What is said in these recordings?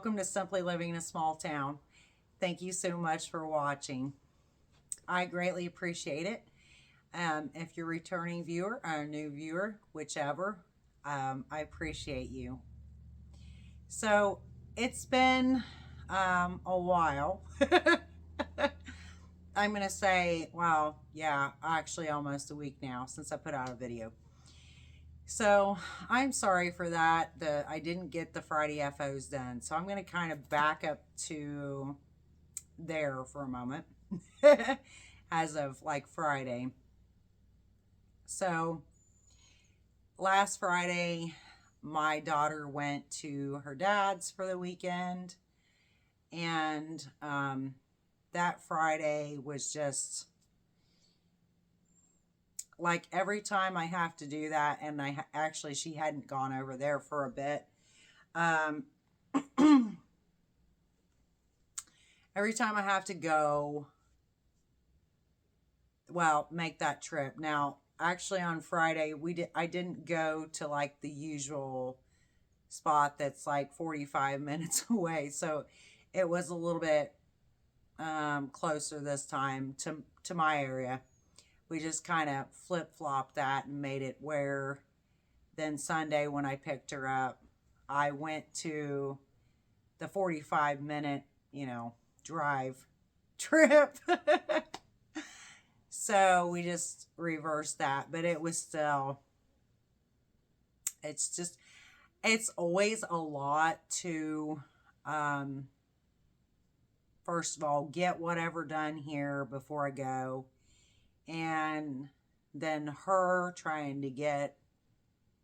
welcome to Simply Living in a Small Town. Thank you so much for watching. I greatly appreciate it. If you're a returning viewer or a new viewer, whichever, I appreciate you. So it's been a while. I'm going to say, well, yeah, actually almost a week now since I put out a video. So I'm sorry for that. I didn't get the Friday FOs done. So I'm going to kind of back up to there for a moment as of like Friday. So last Friday, my daughter went to her dad's for the weekend. And that Friday was just like every time I have to do that, and actually she hadn't gone over there for a bit. Every time I have to go, well, make that trip. Now, actually on Friday, I didn't go to like the usual spot that's like 45 minutes away. So it was a little bit closer this time to my area. We just kind of flip-flopped that and made it where then Sunday when I picked her up, I went to the 45-minute, drive trip. So we just reversed that, but it was still, it's always a lot to, first of all, get whatever done here before I go. And then her trying to get,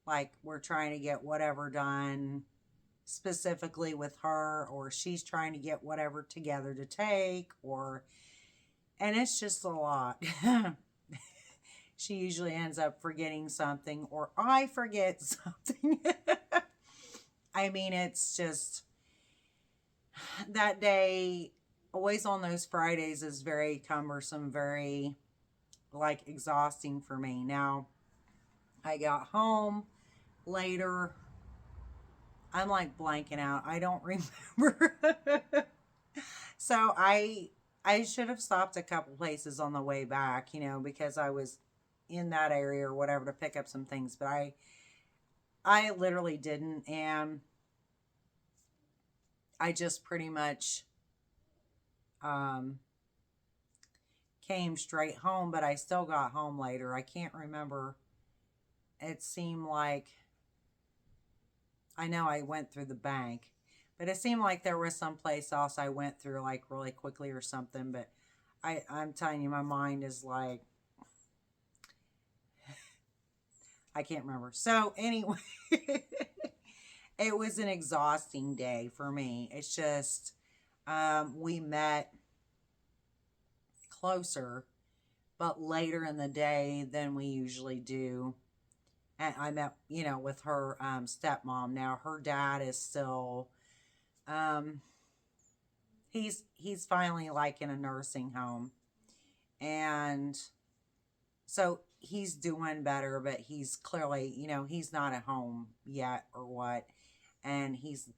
like, we're trying to get whatever done specifically with her, or she's trying to get whatever together to take, and it's just a lot. She usually ends up forgetting something, or I forget something. I mean, it's just, that day, always on those Fridays, is very cumbersome, very like exhausting for me. Now, I got home later. I'm like blanking out. I don't remember. So I should have stopped a couple places on the way back, because I was in that area or whatever to pick up some things, but I literally didn't, and I just pretty much came straight home, but I still got home later. I can't remember. It seemed like, I know I went through the bank, but it seemed like there was some place else I went through like really quickly or something, but I'm telling you, my mind is like, I can't remember. So anyway, it was an exhausting day for me. It's just, we met closer, but later in the day than we usually do. And I met, with her stepmom. Now, her dad is still, he's finally like in a nursing home. And so he's doing better, but he's clearly, he's not at home yet or what. And he's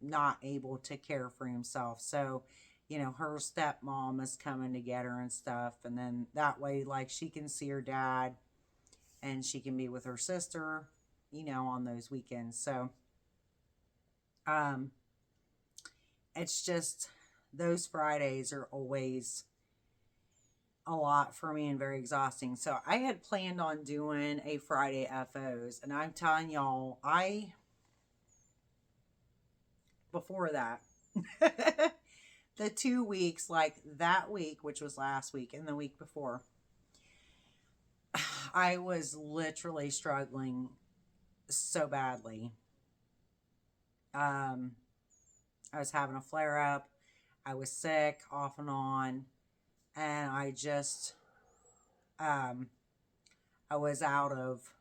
not able to care for himself. So, her stepmom is coming to get her and stuff. And then that way, like, she can see her dad and she can be with her sister, on those weekends. So, it's just, those Fridays are always a lot for me and very exhausting. So I had planned on doing a Friday FOs, and I'm telling y'all, before that, the 2 weeks, like that week, which was last week, and the week before, I was literally struggling so badly. I was having a flare up. I was sick off and on, and I just, I was out of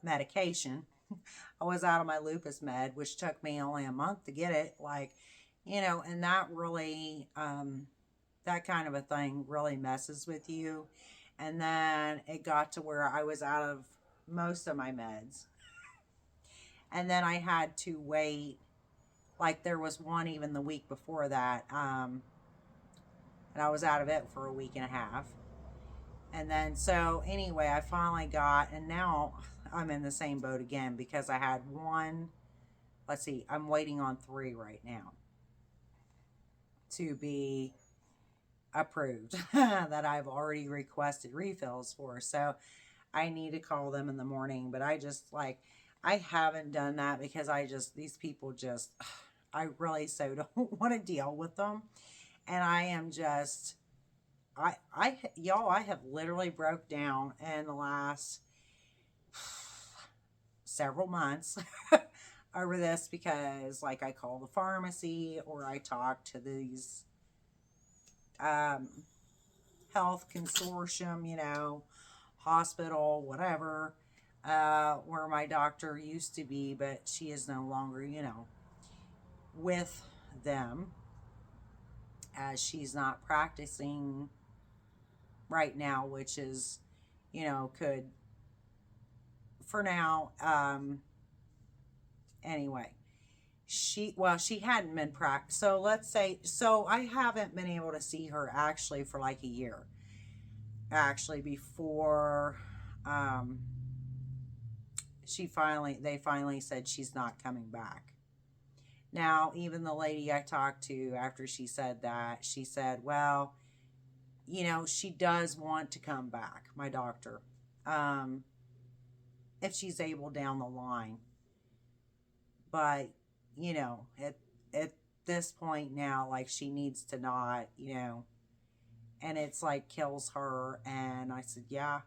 medication. I was out of my lupus med, which took me only a month to get it. Like, and that really, that kind of a thing really messes with you. And then it got to where I was out of most of my meds. And then I had to wait Like there was one even the week before that, and I was out of it for a week and a half. And then, so anyway, I finally got, and now I'm in the same boat again because I had one, let's see, I'm waiting on 3 right now to be approved that I've already requested refills for. So I need to call them in the morning, but I just like, I haven't done that because these people just, I really so don't want to deal with them. And I am just, y'all, I have literally broke down in the last several months over this because, like, I call the pharmacy or I talk to these um, health consortium, hospital, whatever, where my doctor used to be, but she is no longer, with them as she's not practicing right now, which is, could for now. Anyway, she hadn't been practiced. So let's say, so I haven't been able to see her actually for like a year. Actually, before they finally said she's not coming back. Now, even the lady I talked to after she said that, she said, well, she does want to come back, my doctor, if she's able down the line. But, at this point now, like, she needs to not, and it's like kills her. And I said, yeah,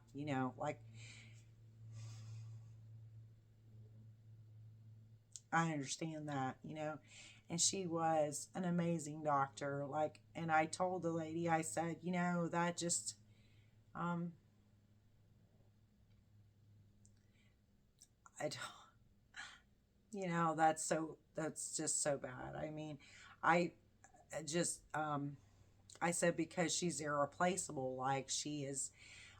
like, I understand that, and she was an amazing doctor. Like, and I told the lady, I said, that just, I don't, that's just so bad. I mean, I just, I said, because she's irreplaceable. Like, she is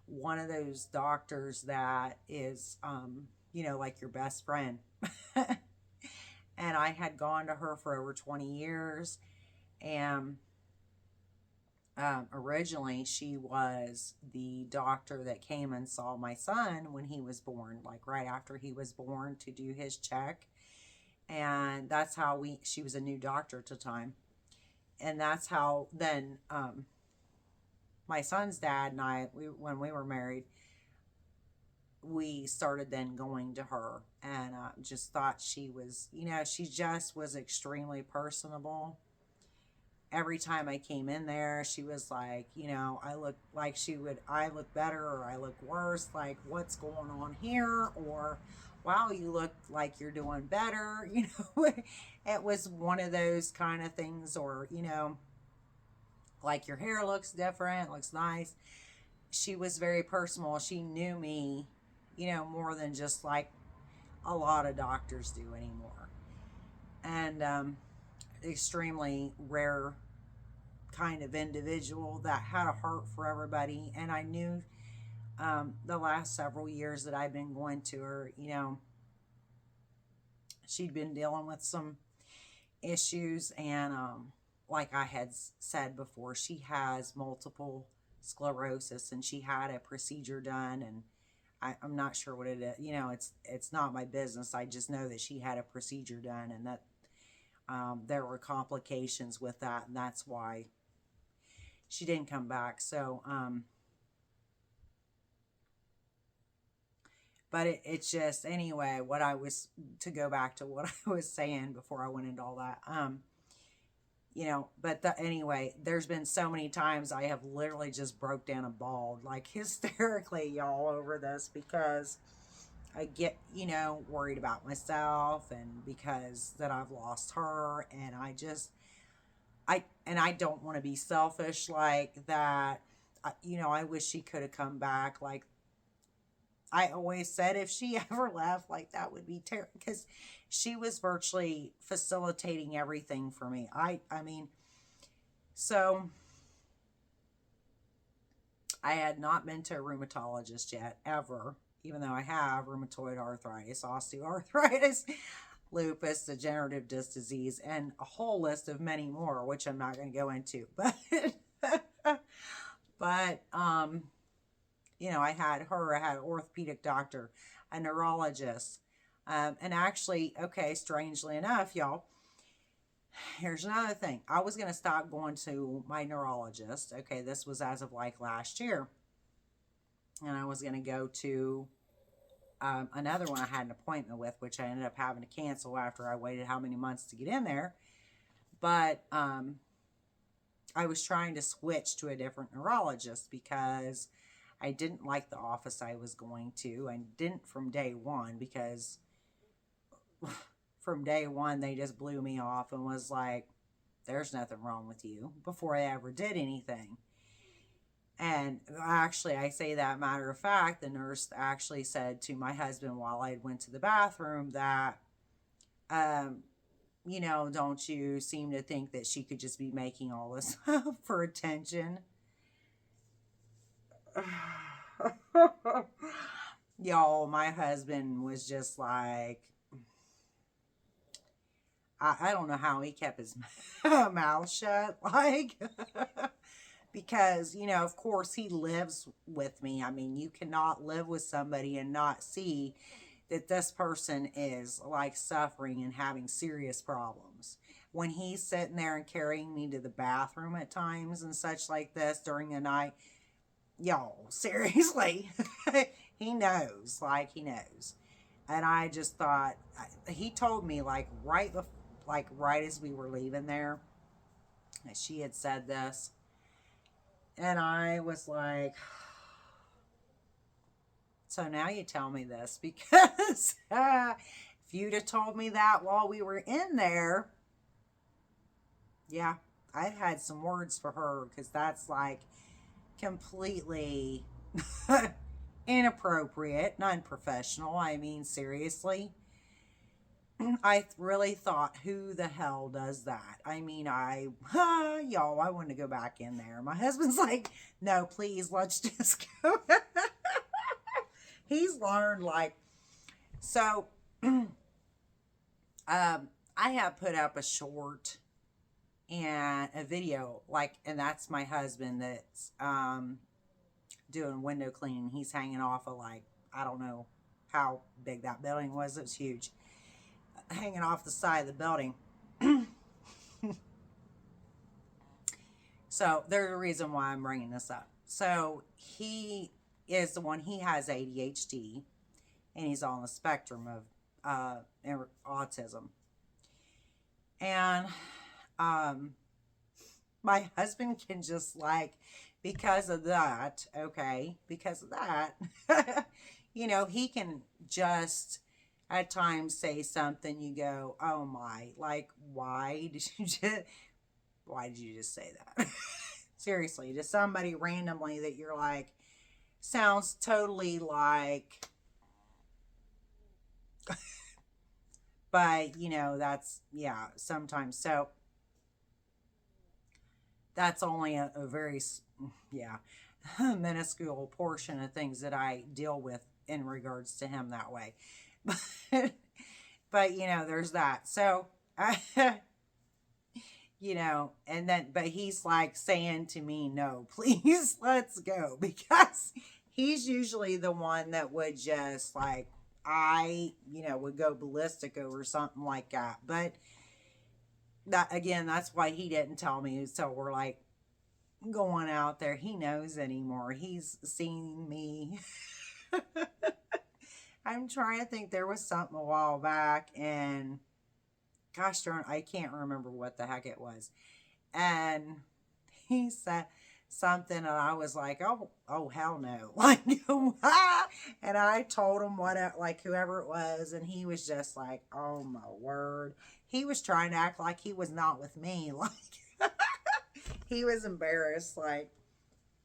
one of those doctors that is, like your best friend. And I had gone to her for over 20 years. And originally, she was the doctor that came and saw my son when he was born, like right after he was born, to do his check. And that's how she was a new doctor at the time. And that's how then my son's dad and I, when we were married, we started then going to her, and just thought she was, she just was extremely personable. Every time I came in there, she was like, I look like I look better or I look worse, like, what's going on here? Or, wow, you look like you're doing better. It was one of those kind of things. Or, like, your hair looks different, looks nice. She was very personal. She knew me, more than just like a lot of doctors do anymore. And extremely rare kind of individual that had a heart for everybody. And I knew the last several years that I've been going to her, she'd been dealing with some issues. And like I had said before, she has multiple sclerosis, and she had a procedure done. And I'm not sure what it is. It's not my business. I just know that she had a procedure done, and that there were complications with that, and that's why she didn't come back. So, but it's just, anyway, to go back to what I was saying before I went into all that, anyway, there's been so many times I have literally just broke down and bawled, like, hysterically, y'all, over this, because I get, worried about myself, and because that I've lost her. And I don't want to be selfish like that. I wish she could have come back. Like, I always said, if she ever left, like, that would be terrible, because she was virtually facilitating everything for me. I mean, so I had not been to a rheumatologist yet, ever, even though I have rheumatoid arthritis, osteoarthritis, lupus, degenerative disc disease, and a whole list of many more, which I'm not going to go into. But, you know, I had an orthopedic doctor, a neurologist, and actually, okay, strangely enough, y'all, here's another thing. I was going to stop going to my neurologist. Okay, this was as of like last year. And I was going to go to another one I had an appointment with, which I ended up having to cancel after I waited how many months to get in there. But I was trying to switch to a different neurologist because I didn't like the office I was going to. I didn't from day one, because from day one they just blew me off and was like, there's nothing wrong with you, before I ever did anything. And actually, I say that matter of fact, the nurse actually said to my husband while I went to the bathroom that, you know, don't you seem to think that she could just be making all this for attention? Y'all, my husband was just like, I don't know how he kept his mouth shut, like, because, you know, of course he lives with me. I mean, you cannot live with somebody and not see that this person is like suffering and having serious problems. When he's sitting there and carrying me to the bathroom at times and such like this during the night, y'all, seriously, he knows, like, he knows. And I just thought, he told me like right as we were leaving there, that she had said this. And I was like, so now you tell me this, because if you'd have told me that while we were in there, yeah, I had some words for her, because that's like completely inappropriate, unprofessional. I mean, seriously. I really thought, who the hell does that? I mean, y'all, I want to go back in there. My husband's like, no, please, let's just go. He's learned, like, so, I have put up a short and a video, like, and that's my husband that's, doing window cleaning. He's hanging off of, like, I don't know how big that building was. It was huge. Hanging off the side of the building. So there's a reason why I'm bringing this up. So he is the one, he has ADHD, and he's on the spectrum of autism. And my husband can just, like, because of that, you know, he can just at times say something, you go, oh my, like, why did you just say that? Seriously, to somebody randomly that you're like, sounds totally like, but, you know, that's, yeah, sometimes. So that's only a very, yeah, minuscule portion of things that I deal with in regards to him that way. But you know, there's that. So, you know, and then, but he's like saying to me, no, please, let's go. Because he's usually the one that would just, like, you know, would go ballistic over something like that. But that, again, that's why he didn't tell me. So we're like going out there. He knows anymore. He's seen me. I'm trying to think. There was something a while back, and gosh darn, I can't remember what the heck it was. And he said something, and I was like, oh hell no. Like, and I told him like, whoever it was, and he was just like, oh my word. He was trying to act like he was not with me. Like, he was embarrassed. Like,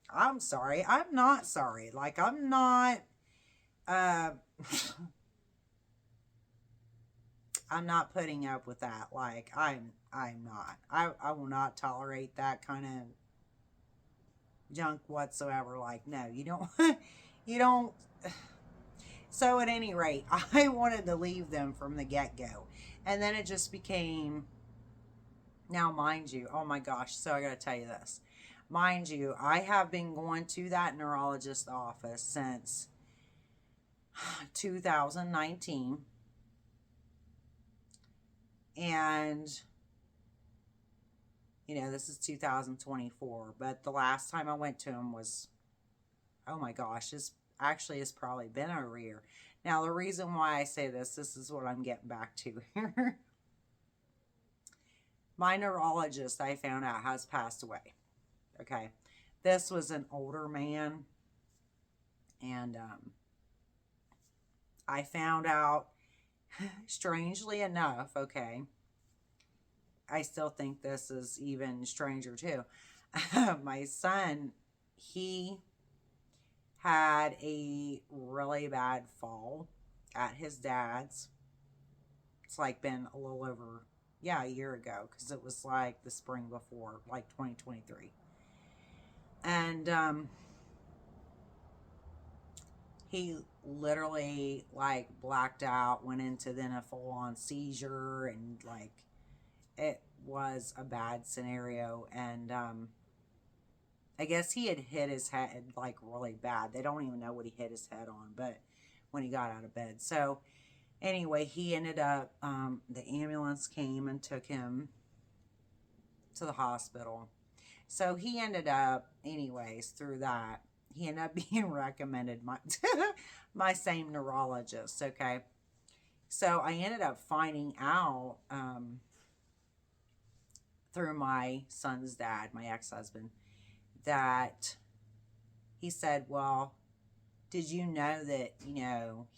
I'm sorry. I'm not sorry. Like, I'm not, I'm not putting up with that. Like, I'm not. I will not tolerate that kind of junk whatsoever. Like, no, you don't, you don't. So at any rate, I wanted to leave them from the get-go. And then it just became, now mind you, oh my gosh, so I gotta tell you this. Mind you, I have been going to that neurologist office since 2019. And, this is 2024. But the last time I went to him was, oh my gosh, it's probably been over a year. Now, the reason why I say this is what I'm getting back to here. My neurologist, I found out, has passed away. Okay. This was an older man. And I found out, strangely enough, okay, I still think this is even stranger too. My son, he had a really bad fall at his dad's. It's like been a little over, a year ago, because it was like the spring before, like 2023. And he literally like blacked out, went into then a full-on seizure, and like it was a bad scenario. And I guess he had hit his head like really bad. They don't even know what he hit his head on, but when he got out of bed. So anyway, he ended up, the ambulance came and took him to the hospital. So he ended up, anyways, through that, he ended up being recommended my same neurologist, okay? So I ended up finding out through my son's dad, my ex-husband, that he said, well, did you know that,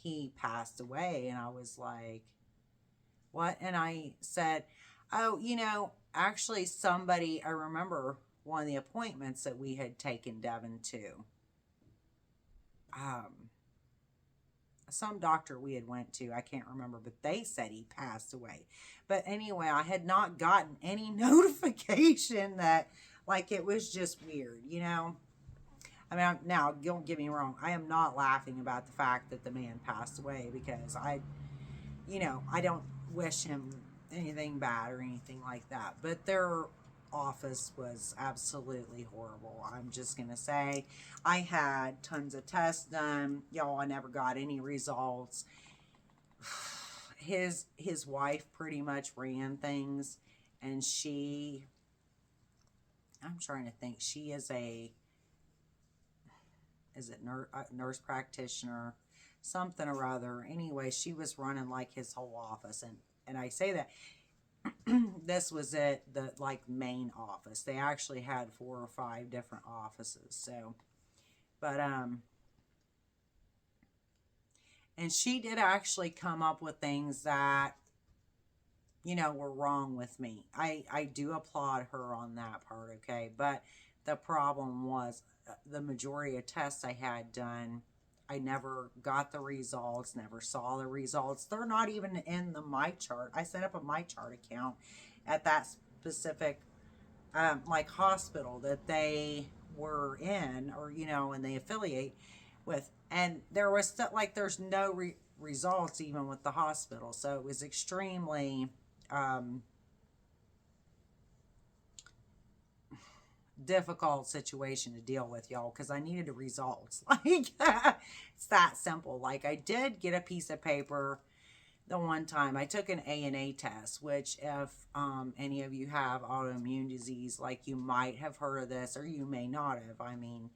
he passed away? And I was like, what? And I said, oh, actually somebody, I remember one of the appointments that we had taken Devin to. Some doctor we had went to, I can't remember, but they said he passed away. But anyway, I had not gotten any notification that, like, it was just weird, I mean, now, don't get me wrong, I am not laughing about the fact that the man passed away, because I don't wish him anything bad or anything like that. But their office was absolutely horrible. I'm just going to say, I had tons of tests done. Y'all, I never got any results. His wife pretty much ran things, and I'm trying to think, she is nurse practitioner, something or other. Anyway, she was running like his whole office, and I say that this was the like main office. They actually had 4 or 5 different offices. So, but and she did actually come up with things that were wrong with me. I do applaud her on that part, okay? But the problem was, the majority of tests I had done, I never got the results, never saw the results. They're not even in the MyChart. I set up a MyChart account at that specific like hospital that they were in, or and they affiliate with, and there was stuff like there's no results even with the hospital. So it was extremely difficult situation to deal with, y'all, because I needed the results. Like, it's that simple. Like, I did get a piece of paper the one time. I took an ANA test, which if any of you have autoimmune disease, like, you might have heard of this, or you may not have. I mean,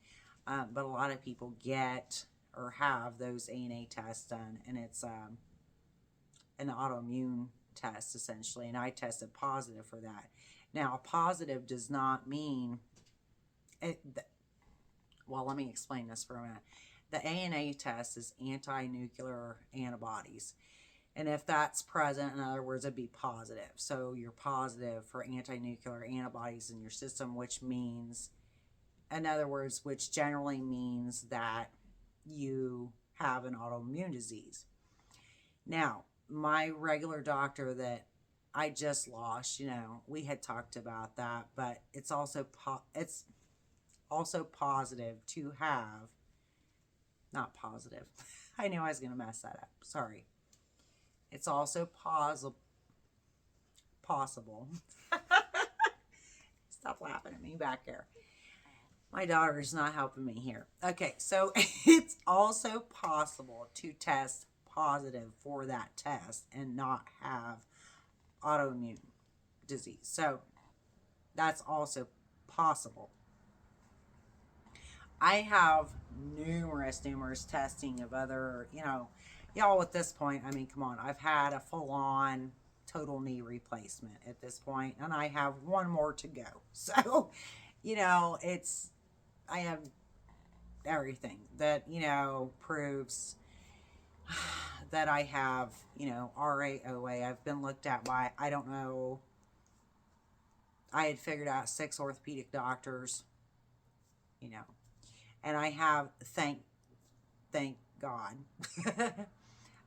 but a lot of people get or have those ANA tests done, and it's an autoimmune test, essentially, and I tested positive for that. Now, positive does not mean well, let me explain this for a minute. The ANA test is anti-nuclear antibodies. And if that's present, in other words, it'd be positive. So you're positive for anti-nuclear antibodies in your system, which means, in other words, which generally means that you have an autoimmune disease. Now, my regular doctor that I just lost, we had talked about that, but it's also positive to have, not positive. I knew I was going to mess that up. Sorry. It's also possible. Stop laughing at me back there. My daughter is not helping me here. Okay, so it's also possible to test positive for that test and not have autoimmune disease. So that's also possible. I have numerous testing of other, y'all at this point, I mean, come on, I've had a full-on total knee replacement at this point, and I have one more to go. So, I have everything that, proves that I have, RA, OA. I've been looked at by, I don't know, I had figured out 6 orthopedic doctors, and I have, thank God,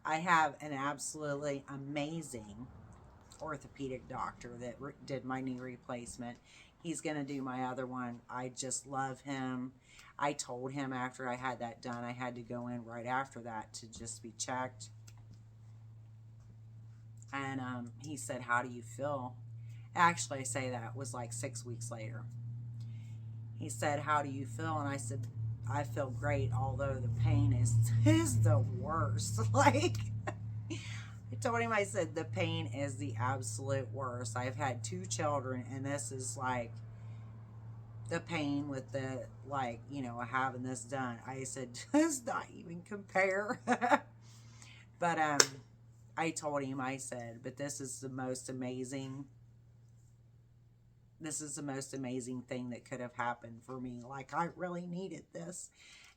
I have an absolutely amazing orthopedic doctor that did my knee replacement. He's going to do my other one. I just love him. I told him after I had that done, I had to go in right after that to just be checked. And he said, how do you feel? Actually, I say that was like 6 weeks later. He said, how do you feel? And I said, I feel great, although the pain is the worst. Like, I told him, I said, the pain is the absolute worst. I've had 2 children, and this is like the pain with the, like, having this done. I said, does not even compare. But I told him, I said, but this is the most amazing thing that could have happened for me. Like, I really needed this.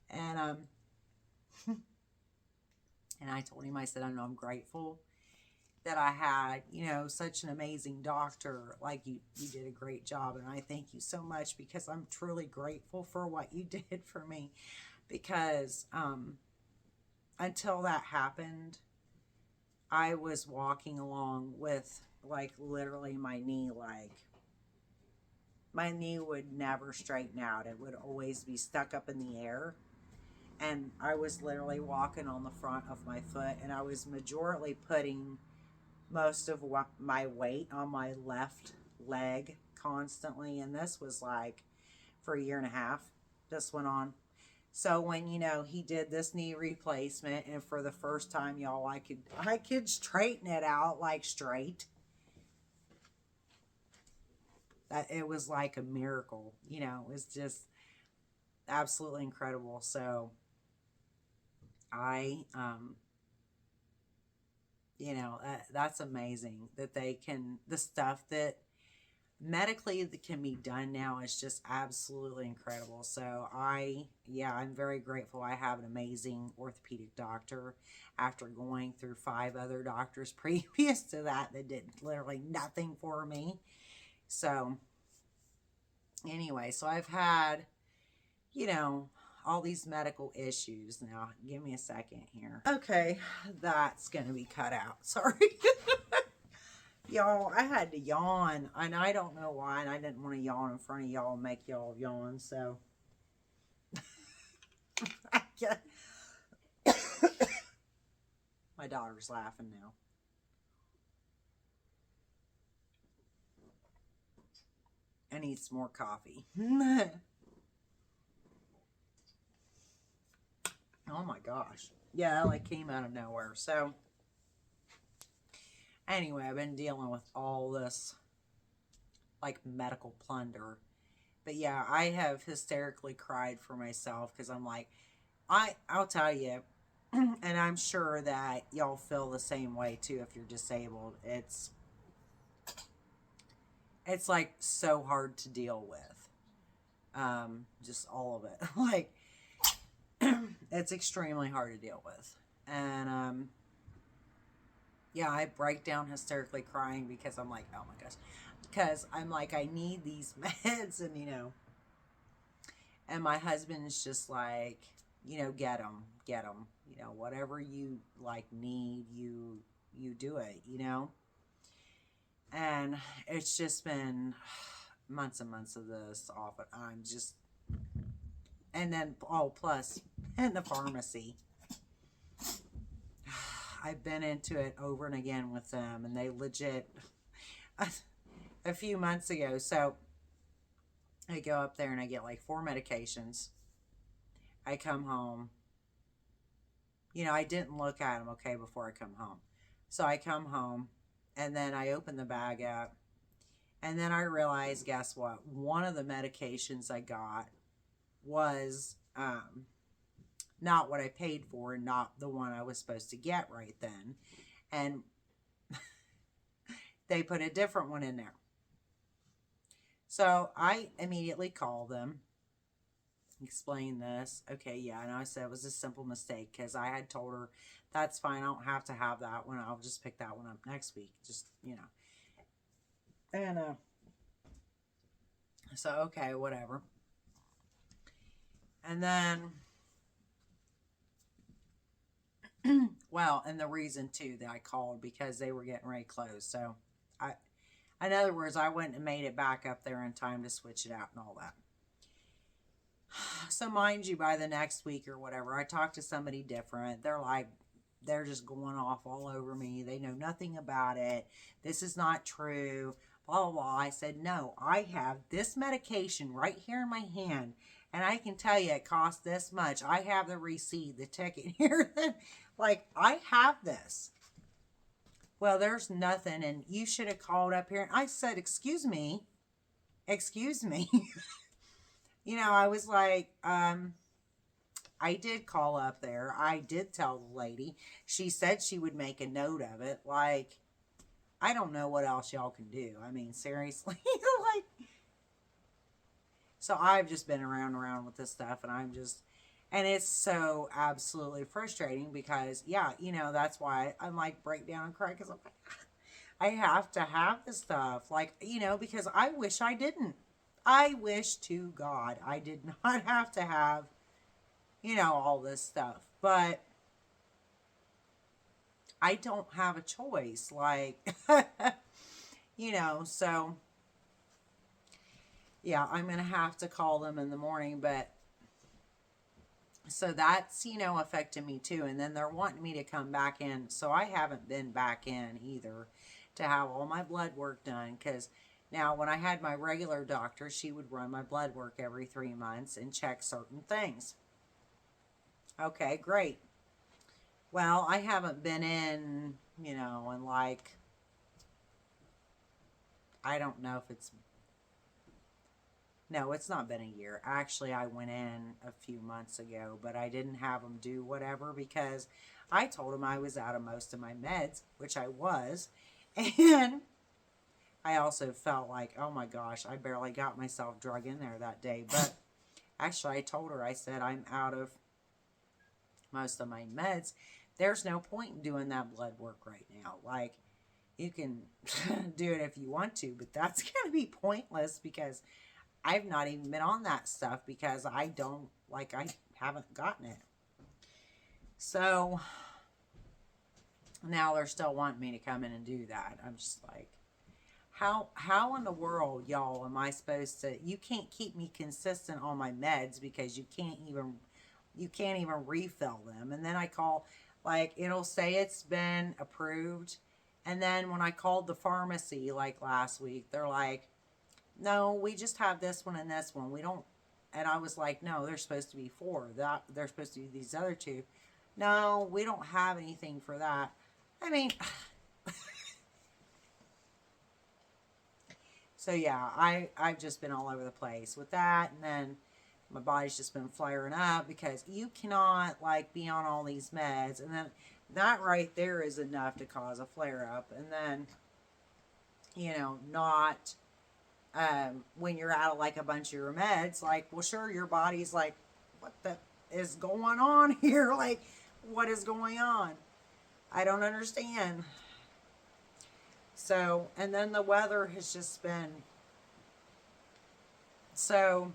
And and I told him, I said, I know I'm grateful that I had, such an amazing doctor. Like, you did a great job, and I thank you so much, because I'm truly grateful for what you did for me. Because until that happened, I was walking along with, like, literally my knee would never straighten out. It would always be stuck up in the air. And I was literally walking on the front of my foot, and I was majorly putting most of my weight on my left leg constantly. And this was like for 1.5 years, this went on. So when, he did this knee replacement, and for the first time, y'all, I could straighten it out, like, straight. That it was like a miracle, it was just absolutely incredible. So I, that's amazing that the stuff that medically that can be done now is just absolutely incredible. So I'm very grateful. I have an amazing orthopedic doctor after going through 5 other doctors previous to that did literally nothing for me. So anyway, so I've had, all these medical issues. Now, give me a second here. Okay, that's going to be cut out. Sorry. Y'all, I had to yawn, and I don't know why, and I didn't want to yawn in front of y'all and make y'all yawn, so. My daughter's laughing now. I need some more coffee. Oh my gosh. Yeah, that like came out of nowhere. So anyway, I've been dealing with all this like medical plunder. But yeah, I have hysterically cried for myself, because I'm like, I'll tell you, and I'm sure that y'all feel the same way too if you're disabled. It's like so hard to deal with. Just all of it. Like, it's extremely hard to deal with. And yeah, I break down hysterically crying, because I'm like, oh my gosh, because I'm like, I need these meds, and and my husband's just like, get them, whatever you like need, you do it, and it's just been months and months of this off, and I'm just, and then, plus, in the pharmacy, I've been into it over and again with them, and they legit, a few months ago. So I go up there and I get like 4 medications. I come home. You know, I didn't look at them, okay, before I come home. So I come home and then I open the bag up. And then I realized, guess what? One of the medications I got was not what I paid for and not the one I was supposed to get right then. And they put a different one in there. So I immediately called them, explained this. Okay, yeah, and I said it was a simple mistake because I had told her, that's fine, I don't have to have that one. I'll just pick that one up next week. Just, you know. And so, okay, whatever. And then, well, and the reason too that I called because they were getting ready to close. So, in other words, I went and made it back up there in time to switch it out and all that. So, mind you, by the next week or whatever, I talked to somebody different. They're like, they're just going off all over me. They know nothing about it. This is not true. Blah, blah, blah. I said, no, I have this medication right here in my hand. And I can tell you it costs this much. I have the receipt, the ticket here. Like, I have this. Well, there's nothing. And you should have called up here. And I said, excuse me. Excuse me. You know, I was like, I did call up there. I did tell the lady. She said she would make a note of it. Like, I don't know what else y'all can do. I mean, seriously. Like, so I've just been around with this stuff. And it's so absolutely frustrating because, yeah, you know, that's why I'm like break down and cry because I'm like, I have to have this stuff. Like, you know, because I wish I didn't. I wish to God I did not have to have, you know, all this stuff. But I don't have a choice. Like, you know, so, yeah, I'm going to have to call them in the morning. But, so that's, you know, affecting me too. And then they're wanting me to come back in. So I haven't been back in either to have all my blood work done because now, when I had my regular doctor, she would run my blood work every 3 months and check certain things. Okay, great. Well, I haven't been in, you know, in like, I don't know if it's, no, it's not been a year. Actually, I went in a few months ago, but I didn't have them do whatever because I told them I was out of most of my meds, which I was. And I also felt like, oh my gosh, I barely got myself drug in there that day. But actually, I told her, I said, I'm out of most of my meds. There's no point in doing that blood work right now. Like, you can do it if you want to, but that's going to be pointless because I've not even been on that stuff because I haven't gotten it. So, now they're still wanting me to come in and do that. I'm just like, how in the world, y'all, am I supposed to, you can't keep me consistent on my meds because you can't even refill them. And then I call, like, it'll say it's been approved. And then when I called the pharmacy, like last week, they're like, no, we just have this one and this one. We don't, and I was like, no, there's supposed to be 4. They're supposed to be these other 2. No, we don't have anything for that. I mean, so yeah, I've just been all over the place with that. And then my body's just been flaring up because you cannot, like, be on all these meds. And then that right there is enough to cause a flare up. And then, you know, not, when you're out of, like, a bunch of your meds, like, well, sure, your body's like, what the is going on here? Like, what is going on? I don't understand. So, and then the weather has just been so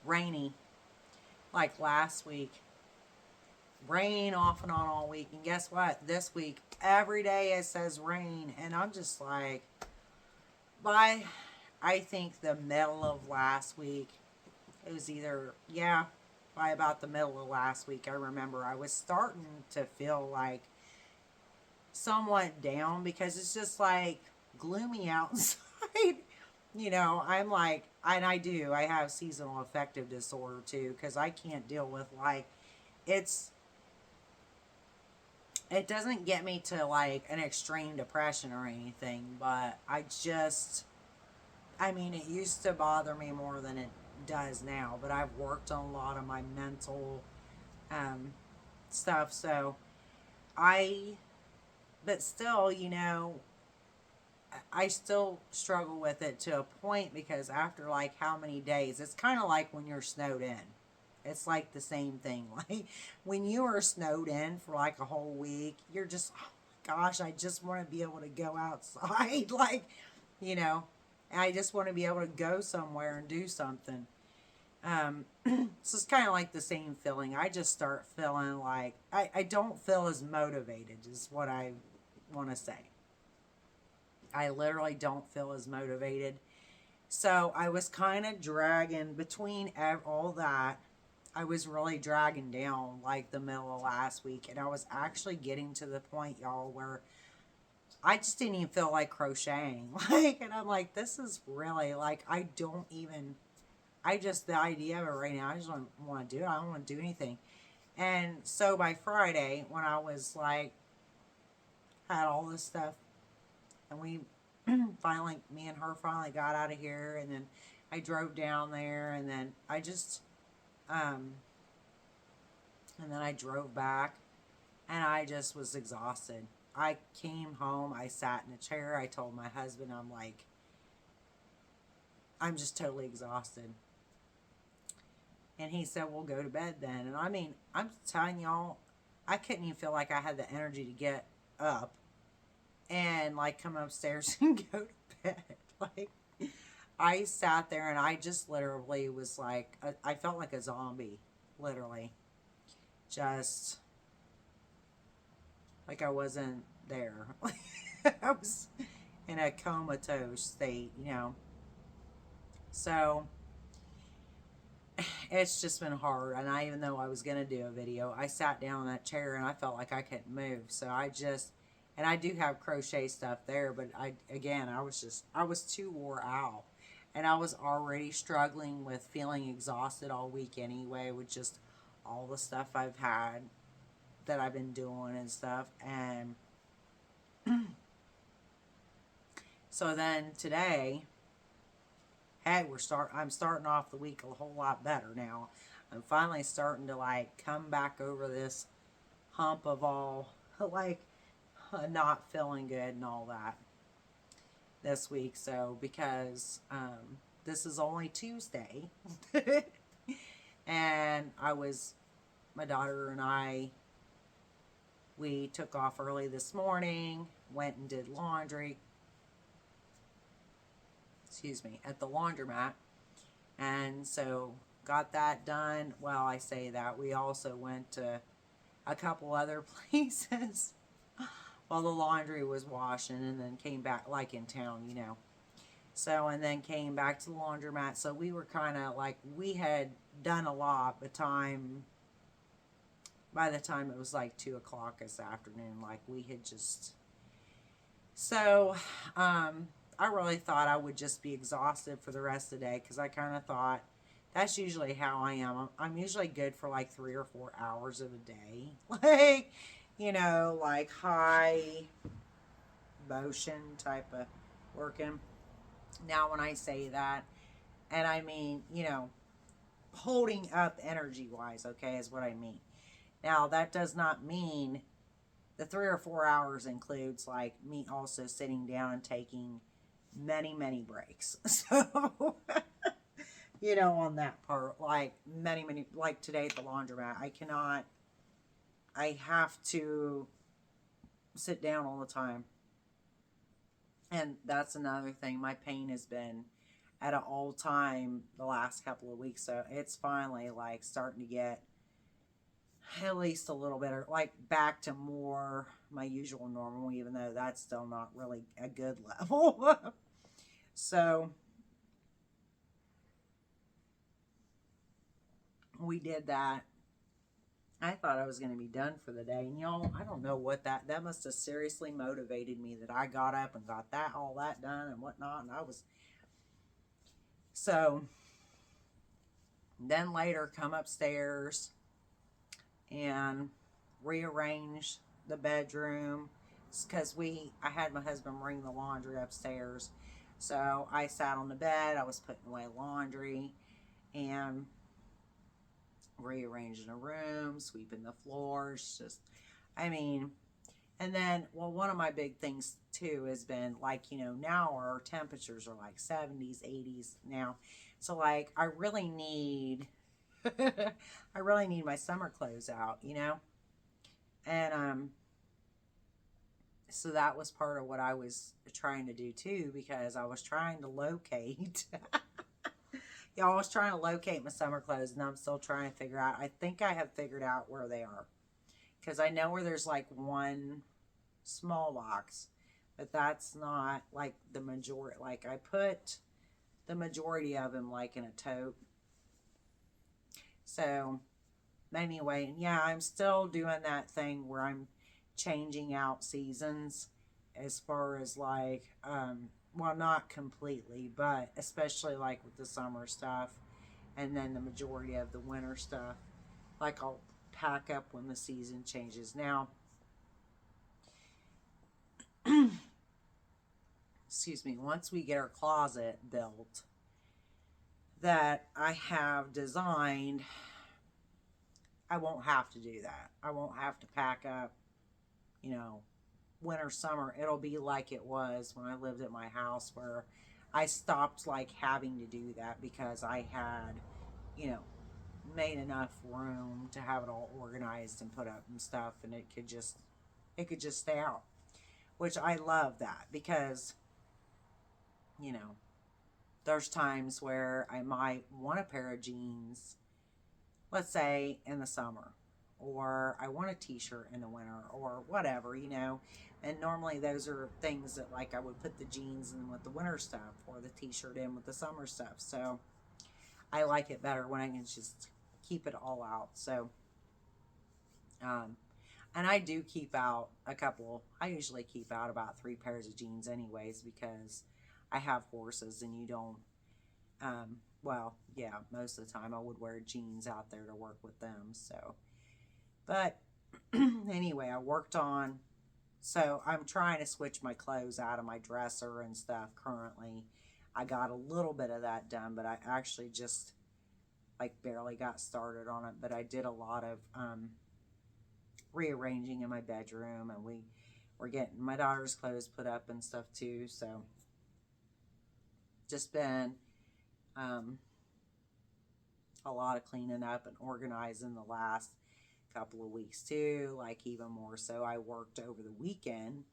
rainy. Like last week, rain off and on all week. And guess what? This week, every day it says rain. And I'm just like, by, I think the middle of last week, it was either, yeah, by about the middle of last week, I remember I was starting to feel like somewhat down because it's just like, gloomy outside. You know, I'm like, and I have seasonal affective disorder too, because I can't deal with like, it's, it doesn't get me to like an extreme depression or anything, but I mean, it used to bother me more than it does now, but I've worked on a lot of my mental um, stuff, so I, but still, you know, I still struggle with it to a point because after like how many days, it's kind of like when you're snowed in. It's like the same thing. Like when you are snowed in for like a whole week, you're just, oh my gosh, I just want to be able to go outside. Like, you know, I just want to be able to go somewhere and do something. So it's kind of like the same feeling. I just start feeling like I don't feel as motivated, is what I want to say. I literally don't feel as motivated. So I was kind of dragging between all that. I was really dragging down like the middle of last week. And I was actually getting to the point, y'all, where I just didn't even feel like crocheting. Like, and I'm like, this is really like, I don't even, I just, the idea of it right now, I just don't want to do it. I don't want to do anything. And so by Friday, when I was like, had all this stuff, and we finally, me and her finally got out of here, and then I drove down there, and then I just, and then I drove back, and I just was exhausted. I came home, I sat in a chair, I told my husband, I'm like, I'm just totally exhausted. And he said, well, go to bed then. And I mean, I'm telling y'all, I couldn't even feel like I had the energy to get up and like come upstairs and go to bed. Like, I sat there and I just literally was like, I felt like a zombie, literally. Just like I wasn't there. I was in a comatose state, you know. So it's just been hard. And even though I was going to do a video, I sat down in that chair and I felt like I couldn't move. So and I do have crochet stuff there, but I was too wore out. And I was already struggling with feeling exhausted all week anyway, with just all the stuff I've had that I've been doing and stuff. And so then today, hey, I'm starting off the week a whole lot better now. I'm finally starting to like come back over this hump of all like not feeling good and all that this week. So because this is only Tuesday, and my daughter and I, we took off early this morning, went and did laundry, at the laundromat. And so got that done. Well, I say that. We also went to a couple other places while the laundry was washing, and then came back, like in town, you know. So, and then came back to the laundromat. So we were kind of like, we had done a lot by the time it was like 2 o'clock this afternoon. Like we had just, so, I really thought I would just be exhausted for the rest of the day, because I kind of thought that's usually how I am. I'm usually good for like 3 or 4 hours of a day. Like, you know, like high motion type of working. Now, when I say that, and I mean, you know, holding up energy wise, okay, is what I mean. Now, that does not mean the 3 or 4 hours includes like me also sitting down and taking many breaks. So, you know, on that part, like many, like today at the laundromat, I have to sit down all the time. And that's another thing. My pain has been at an all-time the last couple of weeks. So it's finally like starting to get at least a little bit, like back to more my usual normal, even though that's still not really a good level. So we did that. I thought I was going to be done for the day. And y'all, I don't know what that must have seriously motivated me that I got up and got all that done and whatnot. And I was, so then later come upstairs and rearrange the bedroom because I had my husband bring the laundry upstairs. So I sat on the bed, I was putting away laundry and rearranging the room, sweeping the floors, just, I mean, and then, well, one of my big things too has been like, now our temperatures are like 70s, 80s now. So like, I really need, I really need my summer clothes out, and, so that was part of what I was trying to do too, because I was trying to locate, yeah, I was trying to locate my summer clothes, and I'm still trying to figure out, I think I have figured out where they are, because I know where there's like one small box, but that's not like the majority. Like I put the majority of them like in a tote. So anyway, yeah, I'm still doing that thing where I'm changing out seasons as far as like, well, not completely, but especially like with the summer stuff, and then the majority of the winter stuff. Like I'll pack up when the season changes. Now, excuse me, once we get our closet built that I have designed, I won't have to do that. I won't have to pack up, winter, summer. It'll be like it was when I lived at my house, where I stopped like having to do that because I had, made enough room to have it all organized and put up and stuff, and it could just stay out, which I love that, because there's times where I might want a pair of jeans, let's say in the summer, or I want a t-shirt in the winter, or whatever, and normally those are things that like I would put the jeans in with the winter stuff, or the t-shirt in with the summer stuff. So I like it better when I can just keep it all out. So and I do keep out I usually keep out about 3 pairs of jeans anyways, because I have horses, and you don't, well, yeah, most of the time I would wear jeans out there to work with them. So, but anyway, so I'm trying to switch my clothes out of my dresser and stuff currently. I got a little bit of that done, but I actually just like barely got started on it. But I did a lot of rearranging in my bedroom, and we're getting my daughter's clothes put up and stuff too. So just been a lot of cleaning up and organizing the last couple of weeks too, like even more so. I worked over the weekend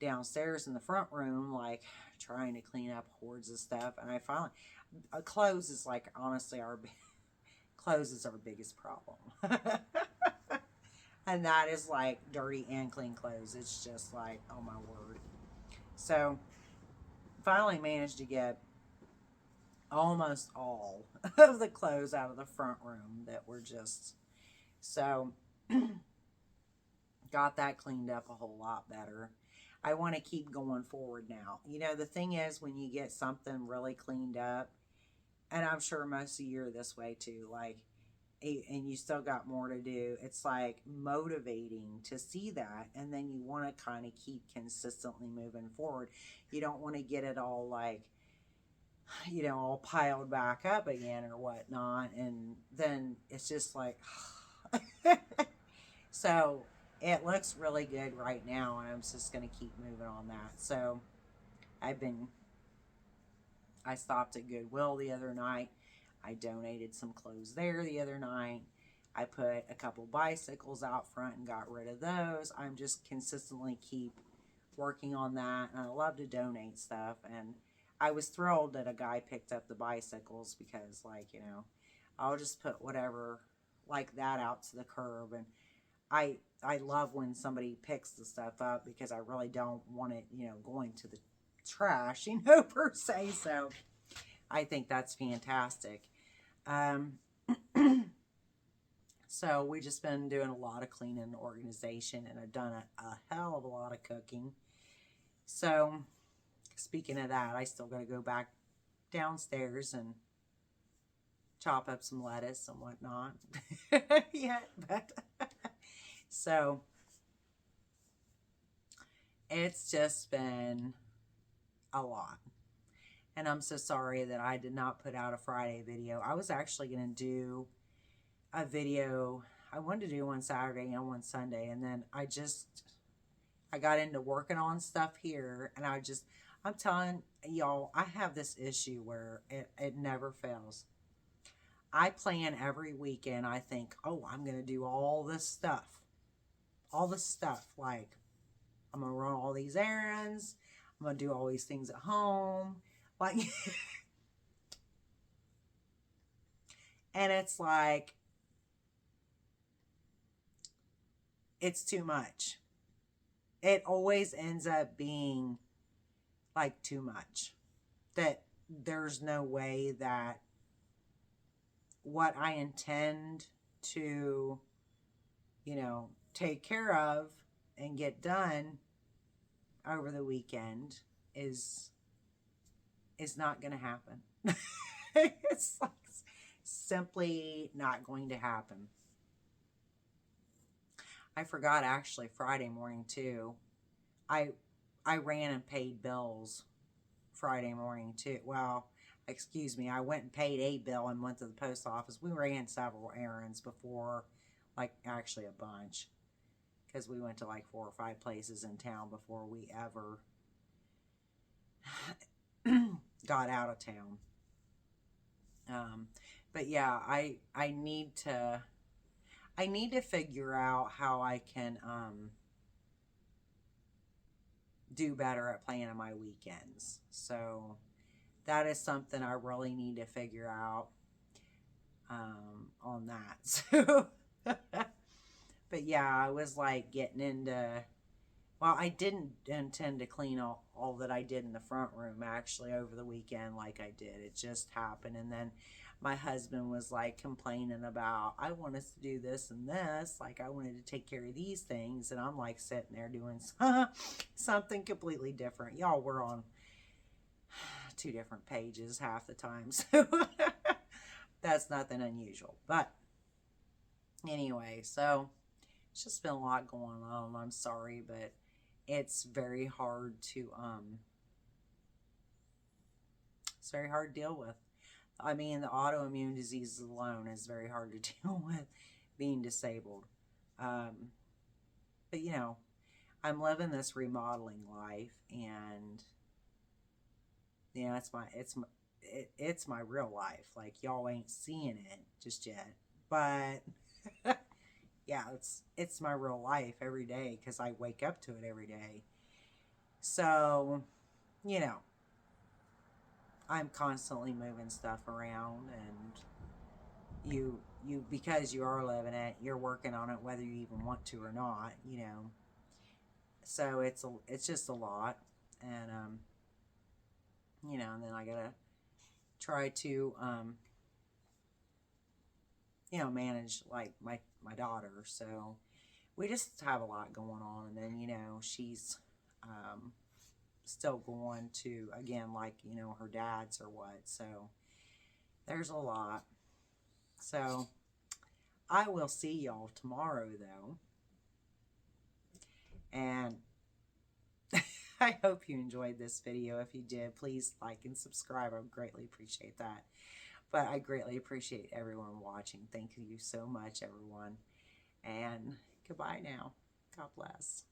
downstairs in the front room, like trying to clean up hordes of stuff, and I finally, clothes is like, honestly, clothes is our biggest problem. And that is like dirty and clean clothes. It's just like, oh my word. So finally managed to get almost all of the clothes out of the front room that were just, so got that cleaned up a whole lot better. I want to keep going forward now. The thing is, when you get something really cleaned up, and I'm sure most of you are this way too, like, and you still got more to do, it's like motivating to see that, and then you want to kind of keep consistently moving forward. You don't want to get it all like, all piled back up again or whatnot, and then it's just like so it looks really good right now, and I'm just going to keep moving on that. So I stopped at Goodwill the other night. I donated some clothes there the other night. I put a couple bicycles out front and got rid of those. I'm just consistently keep working on that, and I love to donate stuff. And I was thrilled that a guy picked up the bicycles, because like, I'll just put whatever like that out to the curb, and I love when somebody picks the stuff up, because I really don't want it, going to the trash, per se. So I think that's fantastic. So we just been doing a lot of cleaning and organization, and I've done a hell of a lot of cooking. So speaking of that, I still got to go back downstairs and chop up some lettuce and whatnot. Yeah, but so it's just been a lot. And I'm so sorry that I did not put out a Friday video. I was actually going to do a video. I wanted to do one Saturday and one Sunday. And then I got into working on stuff here. And I'm telling y'all, I have this issue where it never fails. I plan every weekend. I think, oh, I'm going to do all this stuff. All this stuff. Like, I'm going to run all these errands. I'm going to do all these things at home. Like, and it's like, it's too much. It always ends up being like too much. That there's no way that what I intend to, take care of and get done over the weekend is not going to happen. It's like simply not going to happen. I forgot actually Friday morning too. I ran and paid bills Friday morning too. Well, excuse me, I went and paid a bill and went to the post office. We ran several errands before, like actually a bunch, because we went to like 4 or 5 places in town before we ever got out of town. But yeah, I need to figure out how I can do better at planning my weekends. So that is something I really need to figure out on that. So but yeah, I was like getting into, well, I didn't intend to clean all that I did in the front room actually over the weekend like I did. It just happened. And then my husband was like complaining about, I want us to do this and this. Like I wanted to take care of these things. And I'm like sitting there doing something completely different. Y'all, we're on 2 different pages half the time. So that's nothing unusual. But anyway, so it's just been a lot going on. I'm sorry, but it's very hard to deal with. I mean, the autoimmune diseases alone is very hard to deal with, being disabled. But I'm living this remodeling life, and it's my real life. Like y'all ain't seeing it just yet, but yeah, it's my real life every day because I wake up to it every day. So, I'm constantly moving stuff around, and you because you are living it, you're working on it whether you even want to or not, So it's just a lot, and and then I gotta try to manage like my daughter. So we just have a lot going on, and then she's still going to, again, like her dad's or what. So there's a lot. So I will see y'all tomorrow though, and I hope you enjoyed this video. If you did, please like and subscribe. I would greatly appreciate that. But I greatly appreciate everyone watching. Thank you so much, everyone. And goodbye now. God bless.